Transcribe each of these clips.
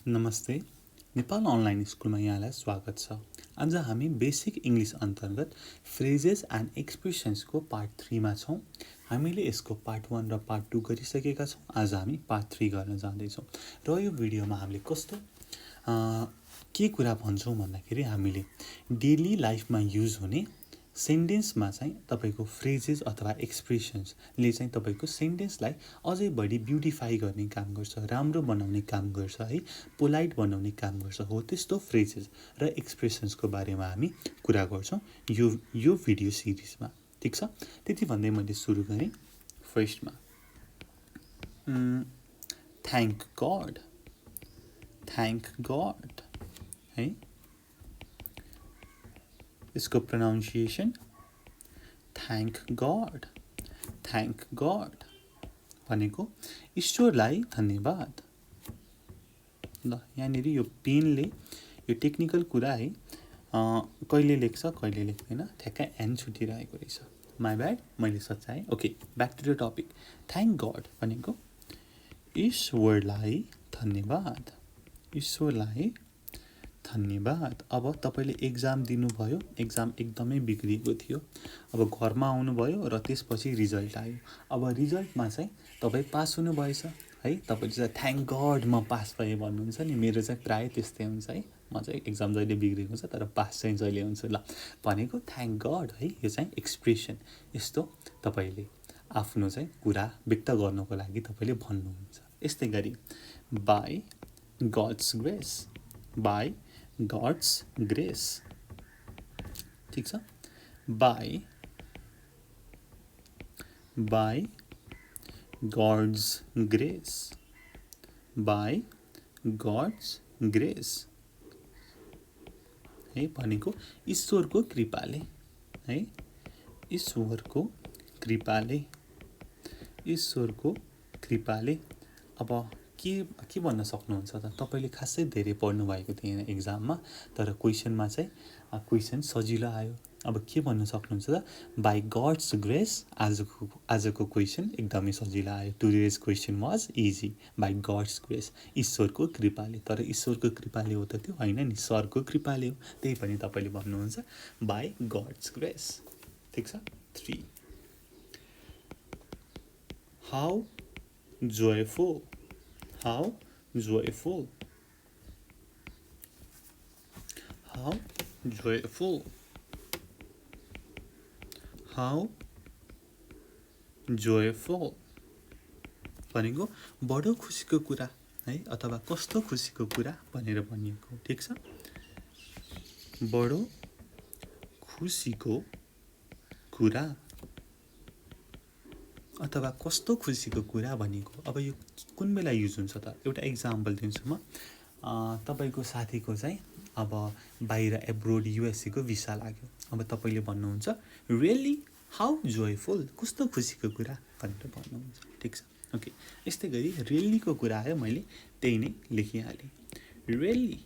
नमस्ते, नेपाल अनलाइन स्कुलमा यहाँलाई स्वागत छ। आज हामी बेसिक इङ्ग्लिस अन्तर्गत फ्रेजेस एन्ड एक्सप्रेसन्सको पार्ट 3 मा छौँ। हामीले यसको पार्ट 1 र पार्ट 2 गरिसकेका छौँ। आज हामी पार्ट 3 गर्न जाँदैछौँ र यो भिडियोमा हामीले कस्तो के कुरा भन्छौँ भन्दाखेरि हामीले डेली लाइफमा युज हुने सेन्टेन्समा चाहिँ तपाईको फ्रेजेस अथवा एक्सप्रेसन्सले चाहिँ तपाईको सेन्टेन्सलाई अझै बढी ब्युटिफाई गर्ने काम गर्छ, राम्रो बनाउने काम गर्छ है, पोलाइट बनाउने काम गर्छ। हो त्यस्तो फ्रेजेस र एक्सप्रेसन्सको बारेमा हामी कुरा गर्छौँ यो भिडियो सिरिजमा। ठिक छ, त्यति भन्दै मैले सुरु गरेँ। फर्स्टमा थ्याङ्क गॉड है, इसको प्रोनाउन्सिएसन थ्याङ्क गॉड भनेको ईश्वरलाई धन्यवाद। ल यहाँनिर यो पेनले यो टेक्निकल कुरा है, कहिले लेख्छ कहिले लेख्दैन, ठ्याक्कै एन छुटिरहेको रहेछ। माई ब्याड, मैले सच्याएँ। Okay, back to the topic. Thank God भनेको ईश्वरलाई धन्यवाद, ईश्वरलाई धन्यवाद। अब तपाईँले एक्जाम दिनुभयो, एक्जाम एकदमै बिग्रिएको थियो, अब घरमा आउनुभयो र त्यसपछि रिजल्ट आयो। अब रिजल्टमा चाहिँ तपाईँ पास हुनुभएछ है, तपाईँले चाहिँ थ्याङ्क गॉड म पास भएँ भन्नुहुन्छ नि। मेरो चाहिँ प्रायः त्यस्तै हुन्छ है, म चाहिँ एक्जाम जहिले बिग्रेको हुन्छ तर पास चाहिँ जहिले हुन्छ। ल भनेको थ्याङ्क गॉड है, यो चाहिँ एक्सप्रेसन। यस्तो तपाईँले आफ्नो चाहिँ कुरा व्यक्त गर्नको लागि तपाईँले भन्नुहुन्छ। यस्तै गरी by God's grace, by God's grace. ठिक छ, by God's grace, by God's grace है भनेको ईश्वरको कृपाले है, ईश्वरको कृपाले, ईश्वरको कृपाले। अब के भन्न सक्नुहुन्छ त? तपाईँले खासै धेरै पढ्नु भएको थिएन एक्जाममा, तर क्वेसनमा चाहिँ क्वेसन सजिलो आयो। अब के भन्न सक्नुहुन्छ त? बाई गॉड्स ग्रेस आजको क्वेसन एकदमै सजिलो आयो। Today's question was easy. By God's grace, ईश्वरको कृपाले। तर ईश्वरको कृपाले हो त त्यो होइन नि, सरको कृपाले हो। त्यही पनि तपाईँले भन्नुहुन्छ बाई गॉड्स ग्रेस। ठिक छ। 3 how joyful, how joyful, how joyful, how joyful भनेको बडो खुसीको कुरा है, अथवा कस्तो खुसीको कुरा भनेर भनिएको। ठिक छ, बडो खुसीको कुरा अथवा कस्तो खुसीको कुरा भनेको। अब यो कुन बेला युज हुन्छ त? एउटा इक्जाम्पल दिन्छु म। तपाईँको साथीको चाहिँ अब बाहिर एब्रोड युएसएको भिसा लाग्यो। अब तपाईँले भन्नुहुन्छ रियली हाउ जोयफुल, कस्तो खुसीको कुरा भनेर भन्नुहुन्छ। ठिक छ, ओके। यस्तै गरी रियलीको कुरा आयो, मैले त्यही नै लेखिहालेँ, रियली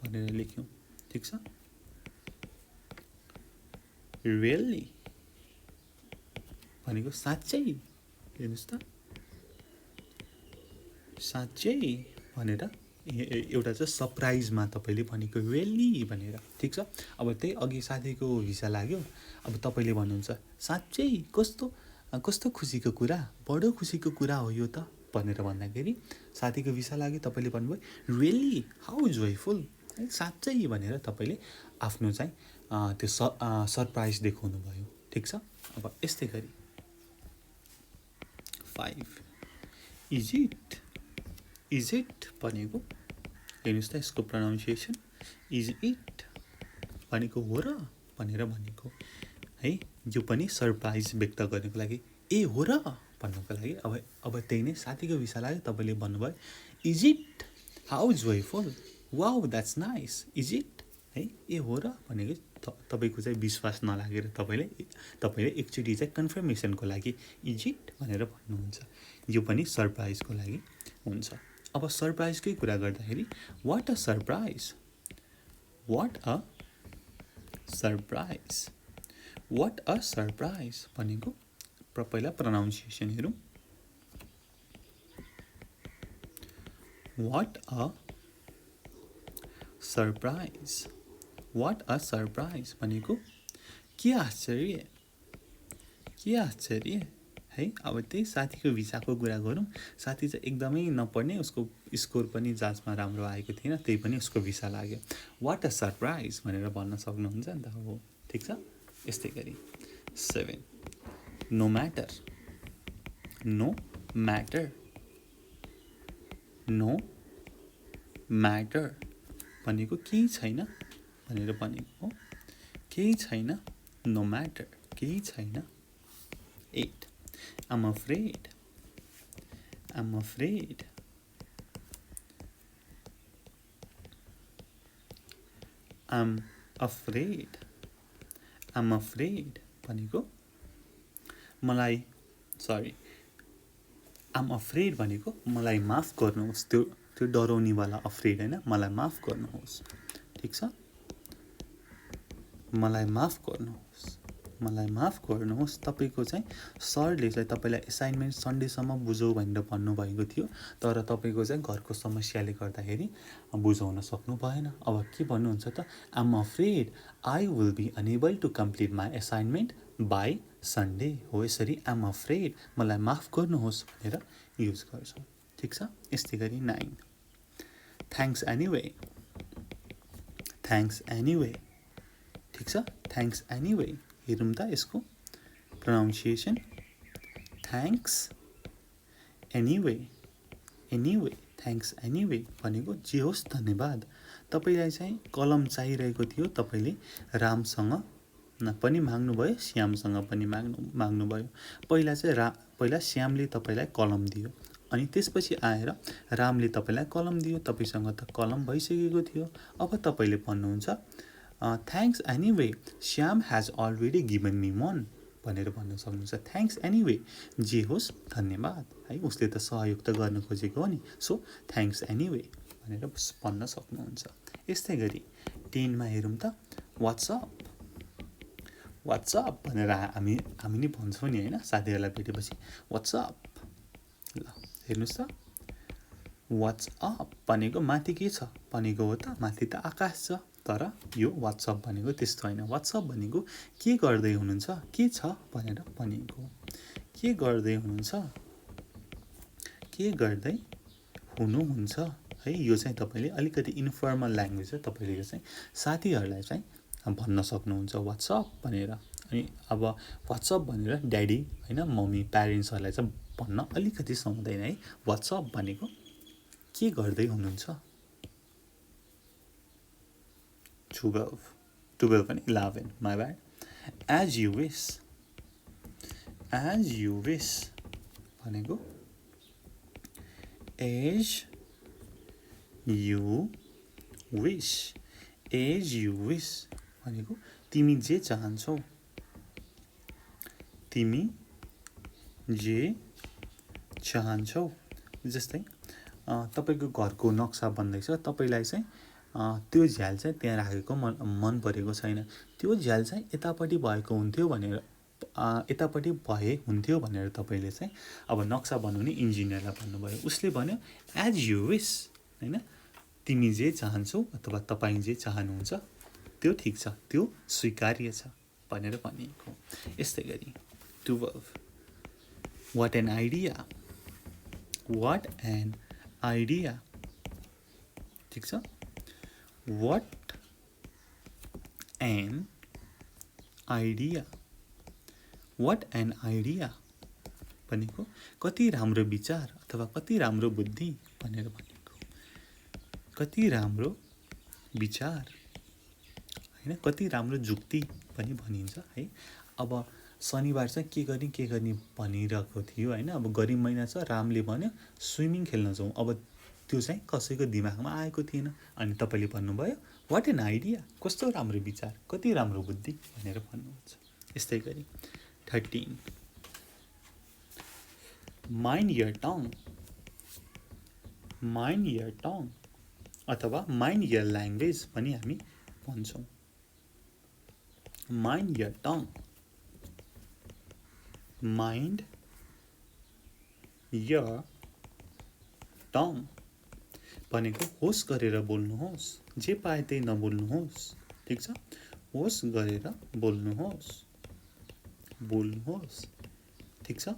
भनेर लेख्यौँ। ठिक छ, रियली भनेको साँच्चै, हेर्नुहोस् त, साँच्चै भनेर एउटा चाहिँ सरप्राइजमा तपाईँले भनेको रियली भनेर। ठिक छ, अब त्यही अघि साथीको भिसा लाग्यो, अब तपाईँले भन्नुहुन्छ साँच्चै कस्तो खुसीको कुरा, बडो खुसीको कुरा हो यो त भनेर भन्दाखेरि साथीको भिसा लाग्यो, तपाईँले भन्नुभयो रियली हाउ जोयफुल है, साँच्चै भनेर तपाईँले आफ्नो चाहिँ त्यो सरप्राइज देखाउनु भयो। ठिक छ, अब यस्तै गरी 5 इज इट भनेको, हेर्नुहोस् त यसको प्रोनाउन्सिएसन इज इट भनेको हो र भनेर भनेको है। यो पनि सरप्राइज व्यक्त गर्नको लागि, ए हो र भन्नको लागि। अब त्यही नै साथीको भिसा लाग्यो, तपाईँले भन्नुभयो is it how joyful, wow that's nice, is it है, ए हो र भनेको तपाईँको चाहिँ विश्वास नलागेर तपाईँले एकचोटि चाहिँ कन्फर्मेसनको लागि इज इट भनेर भन्नुहुन्छ। यो पनि सरप्राइजको लागि हुन्छ। अब सरप्राइजकै कुरा गर्दाखेरि what a surprise, what a surprise, what a surprise भनेको पहिला प्रोनाउन्सिएसन हेरौँ। What a surprise what a surprise भनेको के आश्चर्य है। अब त्यही साथीको भिसाको कुरा गरौँ। साथी चाहिँ एकदमै नपढ्ने, उसको स्कोर पनि जाँचमा राम्रो आएको थिएन, त्यही पनि उसको भिसा लाग्यो। व्हाट अ सरप्राइज भनेर भन्न सक्नुहुन्छ नि त। हो, ठिक छ। यस्तै गरी 7 नो म्याटर भनेको केही छैन भनेर भनेको हो। केही छैन, नो म्याटर, केही छैन। 8 I'm afraid भनेको मलाई I'm afraid भनेको मलाई माफ गर्नुहोस्। त्यो डराउनेवाला अफ्रेड हैन, मलाई माफ गर्नुहोस्। ठिक छ, मलाई माफ गर्नुहोस्। तपाईको चाहिँ सरले चाहिँ तपाईलाई असाइनमेन्ट सन्डेसम्म बुझौ भनेर भन्नुभएको थियो, तर तपाईको चाहिँ घरको समस्याले गर्दाखेरि बुझाउन सक्नु भएन। अब के भन्नुहुन्छ त, I'm afraid I will be unable to complete my assignment by Sunday। हो, यसरी I'm afraid मलाई माफ गर्नुहोस् भनेर युज गर्छौँ। ठिक छ। यस्तै गरी 9 थ्याङ्क्स एनीवे। ठिक छ, थ्याङ्क्स एनीवे। हेरौँ त यसको प्रोनाउन्सिएसन। थ्याङ्क्स एनीवे भनेको जे होस् धन्यवाद। तपाईलाई चाहिँ कलम चाहिरहेको थियो, तपाईले रामसँग पनि माग्नुभयो, श्यामसँग पनि माग्नुभयो। पहिला श्यामले तपाईलाई कलम दियो, अनि त्यसपछि आएर रामले तपाईलाई कलम दियो। तपाईसँग त कलम भइसकेको थियो। अब तपाईले भन्नुहुन्छ thanks anyway, Shyam has already given me one भनेर भन्न सक्नुहुन्छ। थ्याङ्क्स एनीवे, जे होस् धन्यवाद है, उसले त सहयोग त गर्न खोजेको हो नि। सो थ्याङ्क्स एनीवे भनेर भन्न सक्नुहुन्छ। यस्तै गरी 10 मा हेरौँ त, वाट्सअप भनेर हामी नै भन्छौँ नि हैन, साथीहरूलाई भेटेपछि वाट्सअप। ल हेर्नुहोस् त, वाट्सअप भनेको माथि के छ भनेको हो त, माथि त आकाश छ। तर यो वाट्सअप भनेको त्यस्तो हैन। वाट्सअप भनेको के गर्दै हुनुहुन्छ, के छ भनेर भनेको। के गर्दै हुनुहुन्छ, के गर्दै हुनुहुन्छ है। यो चाहिँ तपाईले अलिकति इन्फर्मल ल्याङ्ग्वेज हो। तपाईले यो चाहिँ साथीहरूलाई चाहिँ भन्न सक्नुहुन्छ वाट्सअप भनेर। अनि अब वाट्सअप भनेर ड्याडी हैन, मम्मी, प्यारेन्ट्सहरूलाई चाहिँ भन्न अलिकति सुहाउँदैन है। वाट्सअप भनेको के गर्दै हुनुहुन्छ। 12 पनि 11, माई ब्याड। एज यु विस भनेको एज यु विस भनेको तिमी जे चाहन्छौ। जस्तै तपाईको घरको नक्सा बन्दैछ, तपाईलाई चाहिँ त्यो झ्याल चाहिँ त्यहाँ राखेको मन परेको छैन। त्यो झ्याल चाहिँ यतापट्टि भएको हुन्थ्यो भनेर तपाईले चाहिँ अब नक्सा बनाउने इन्जिनियरलाई भन्नुभयो। उसले भन्यो एज यु विस हैन, तिमी जे चाहन्छौ अथवा तपाईँ जे चाहनुहुन्छ त्यो ठिक छ, त्यो स्वीकार्य छ भनेर भनिएको। यस्तै गरी 12 व्हाट एन आइडिया। ठिक छ, व्हाट एन आइडिया भनेको कति राम्रो विचार अथवा कति राम्रो बुद्धि भनेर भनेको। कति राम्रो विचार हैन, कति राम्रो जुक्ति पनि भनिन्छ है। अब शनिबार चाहिँ के गर्ने भनिरहेको थियो हैन। अब गरिब महिना छ, रामले भन्यो स्विमिङ खेल्न जाउँ। अब त्यो चाहिँ कसैको दिमागमा आएको थिएन, अनि तपाईले भन्नुभयो व्हाट एन आइडिया, कस्तो राम्रो विचार, कति राम्रो बुद्धि भनेर भन्नुहुन्छ। यस्तै गरी 13 माइन्ड योर टङ अथवा माइन्ड योर ल्याङ्ग्वेज पनि हामी भन्छौँ। Mind your tongue, mind your tongue भनेको होस् गरेर बोल्नुहोस्, जे पाए त्यही नबोल्नुहोस्, ठीक छ। होस् गरेर बोल्नुहोस्, बोल्नुहोस्, ठीक छ।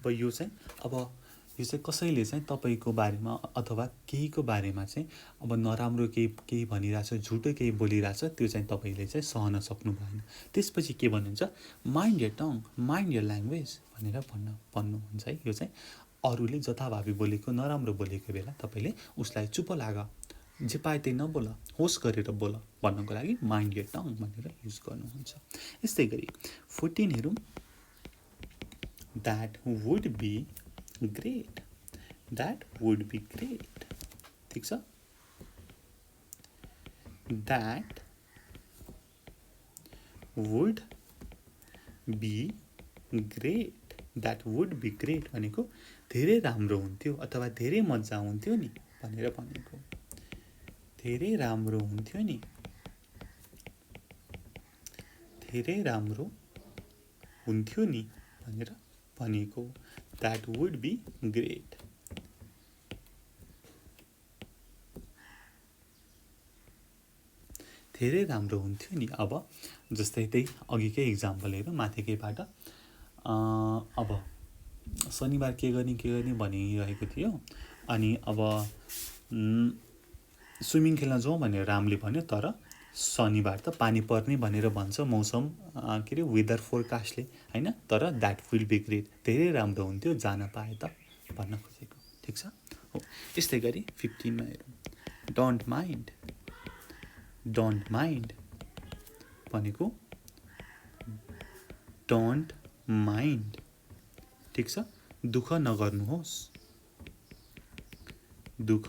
अब यो चाहिँ कसैले चाहिँ तपाईको बारेमा अथवा केहीको बारेमा चाहिँ अब नराम्रो केही भनिरहेछ, झुटो केही बोलिरहेछ, त्यो चाहिँ तपाईले चाहिँ सहन सक्नु भएन। त्यसपछि के भन्नुहुन्छ, mind your tongue, mind your language भनेर भन्नुहुन्छ है। यो चाहिँ अरूले जथाभावी बोलेको, नराम्रो बोलेको बेला तपाईले उसलाई चुप लाग, जे पाए त्यही नबोल, होस् गरेर बोल भन्नको लागि माइन्ड योर टङ भनेर युज गर्नुहुन्छ। यस्तै गरी 14 हेरौँ। That would be great. That would be great. ठीक छ। That would be great. That would be great भनेको धेरै राम्रो हुन्थ्यो अथवा धेरै मजा हुन्थ्यो नि भनेर भनेको। धेरै राम्रो हुन्थ्यो नि, धेरै राम्रो हुन्थ्यो नि भनेर भनेको। That would be great. धेरै राम्रो हुन्थ्यो नि। अब जस्तै त्यही अघिकै इक्जाम्पल हेरौँ माथिकैबाट। अब शनिबार के गर्ने भनिरहेको थियो, अनि अब स्विमिङ खेल्न जाउँ भनेर रामले भन्यो, तर शनिबार त पानी पर्ने भनेर भन्छ मौसम के अरे वेदर फोरकास्टले हैन, तर द्याट विल बी ग्रेट, धेरै राम्रो हुन्थ्यो जान पाए त भन्न खोजेको, ठीक छ। हो यस्तै गरी 15 मा हेरौँ। डोन्ट माइन्ड, डोन्ट माइन्ड भनेको डोन्ट माइन्ड, ठीक छ। दुःख नगर्नुहोस्, दुःख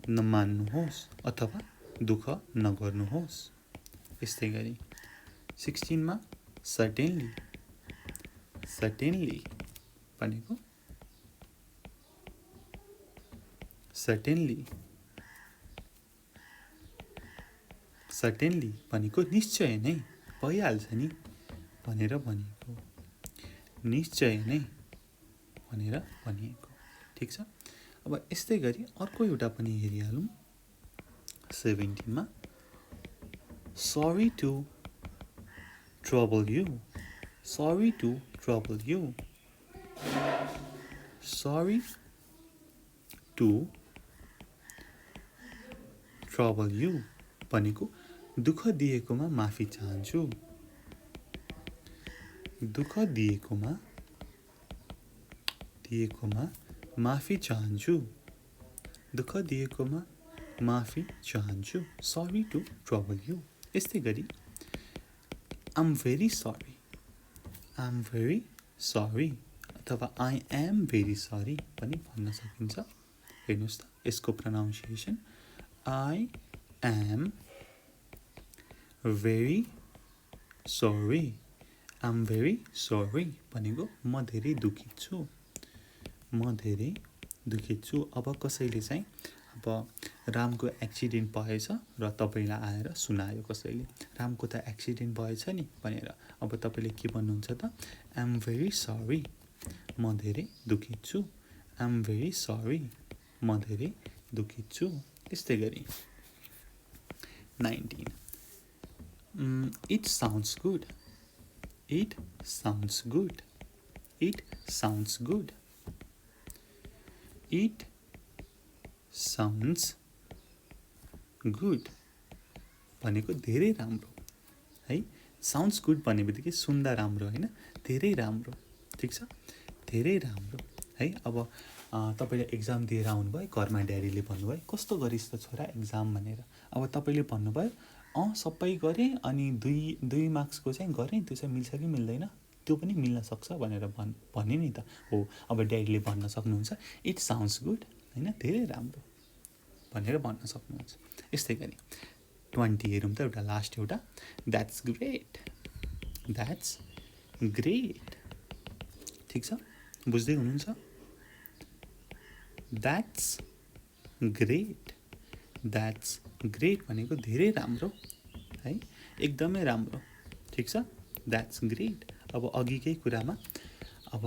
नमान्नुहोस् अथवा दुःख नगर्नुहोस्। यस्तै गरी 16 मा सर्टेनली, सर्टेनली भनेको सर्टेनली, सर्टेनली भनेको निश्चय नै भइहाल्छ नि भनेर भनेको, निश्चय नै भनेर भनिएको, ठीक छ। अब यस्तै गरी अर्को एउटा पनि हेरिहालौँ। 17 मा sorry to trouble you, sorry to trouble you, sorry to trouble you भनेको दुःख दिएकोमा माफी चाहन्छु, दुःख दिएकोमा माफी चाहन्छु, दुःख दिएकोमा माफी चाहन्छु। Sorry to trouble you. यस्तै गरी I'm very sorry, I'm very sorry अथवा आई एम भेरी सरी पनि भन्न सकिन्छ। हेर्नुहोस् त यसको pronunciation, I am very sorry, I am very sorry भनेको म धेरै दुखित छु, म धेरै दुखित छु। अब कसैले चाहिँ अब रामको एक्सिडेन्ट भएछ र तपाईलाई आएर सुनायो कसैले, रामको त एक्सिडेन्ट भएछ नि भनेर, अब तपाईले के भन्नुहुन्छ त, आई एम भेरी सरी, म धेरै दुखित छु, आई एम भेरी सरी, म धेरै दुखित छु। यस्तै गरी 19 it sounds good, it sounds good, it sounds good, it sounds good भनेको धेरै राम्रो है। साउन्ड्स गुड भन्ने बित्तिकै सुन्दा राम्रो होइन, धेरै राम्रो, ठीक छ, धेरै राम्रो है। अब तपाईले एक्जाम दिएर आउनुभयो, घरमा ड्याडीले भन्नुभयो कस्तो गरिस् त छोरा एक्जाम भनेर, अब तपाईले भन्नुभयो सबै गरेँ अनि दुई मार्क्सको चाहिँ गरेँ, त्यो चाहिँ मिल्छ कि मिल्दैन, त्यो पनि मिल्न सक्छ भनेर भन्ने नि त हो। अब ड्याडीले भन्न सक्नुहुन्छ इट साउन्ड्स गुड होइन, धेरै राम्रो भनेर भन्न सक्नुहुन्छ। यस्तै गरी 20 हेरौँ त एउटा लास्ट एउटा, द्याट्स ग्रेट, द्याट्स ग्रेट, ठिक छ, बुझ्दै हुनुहुन्छ। द्याट्स ग्रेट, द्याट्स ग्रेट भनेको धेरै राम्रो है, एकदमै राम्रो, ठिक छ, द्याट्स ग्रेट। अब अघिकै कुरामा अब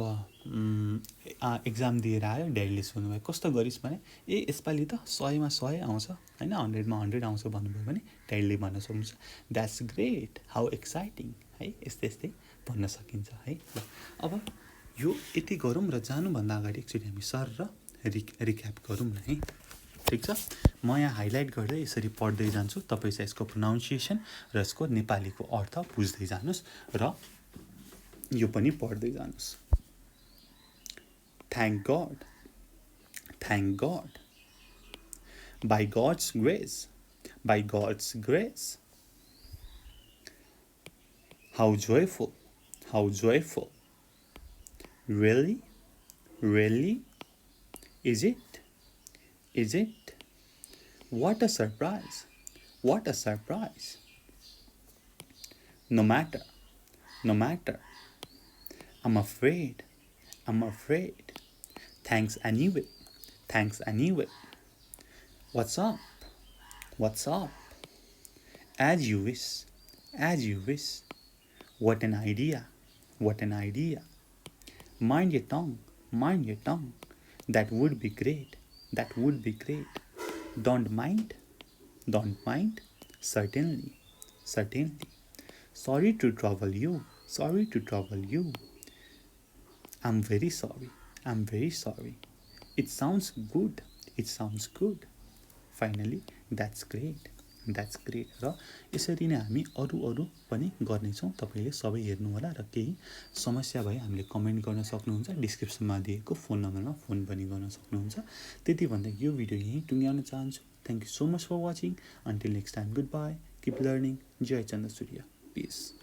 एक्जाम दिएर आयो, ड्याडीले सोध्नुभयो कस्तो गरिस् भने, यसपालि त 100 मा 100 आउँछ होइन, 100 मा 100 आउँछ भन्नुभयो भने ड्याडीले भन्न सक्नुहुन्छ द्याट्स ग्रेट, हाउ एक्साइटिङ है, यस्तै यस्तै भन्न सकिन्छ है। अब यो यति गरौँ र जानुभन्दा अगाडि एकचोटि हामी सर र रिक्याप गरौँ न है। ठिक छ, म यहाँ हाइलाइट गर्दै यसरी पढ्दै जान्छु, तपाईँ चाहिँ यसको प्रोनाउन्सिएसन र यसको नेपालीको अर्थ बुझ्दै जानुहोस् र यो पनि पढ्दै जानुहोस्। Thank God, thank God, by God's grace, by God's grace. How joyful, how joyful. Really, really, is it, is it? What a surprise, what a surprise. No matter, no matter. I'm afraid, I'm afraid. Thanks anyway, thanks anyway. What's up, what's up? As you wish, as you wish. What an idea, what an idea. Mind your tongue, mind your tongue. That would be great, that would be great. Don't mind, don't mind. Certainly, certainly. Sorry to trouble you, sorry to trouble you. I'm very sorry, I'm very sorry. It sounds good, it sounds good. Finally, that's great, that's great. र यसरी नै हामी अरू पनि गर्नेछौँ। तपाईँले सबै हेर्नु होला र केही समस्या भए हामीले कमेन्ट गर्न सक्नुहुन्छ, डिस्क्रिप्सनमा दिएको फोन नम्बरमा फोन पनि गर्न सक्नुहुन्छ। त्यति भन्दा यो भिडियो यहीँ टुङ्ग्याउन चाहन्छु। Thank you so much for watching. Until next time, goodbye, keep learning. Jai Chandra Surya, piece.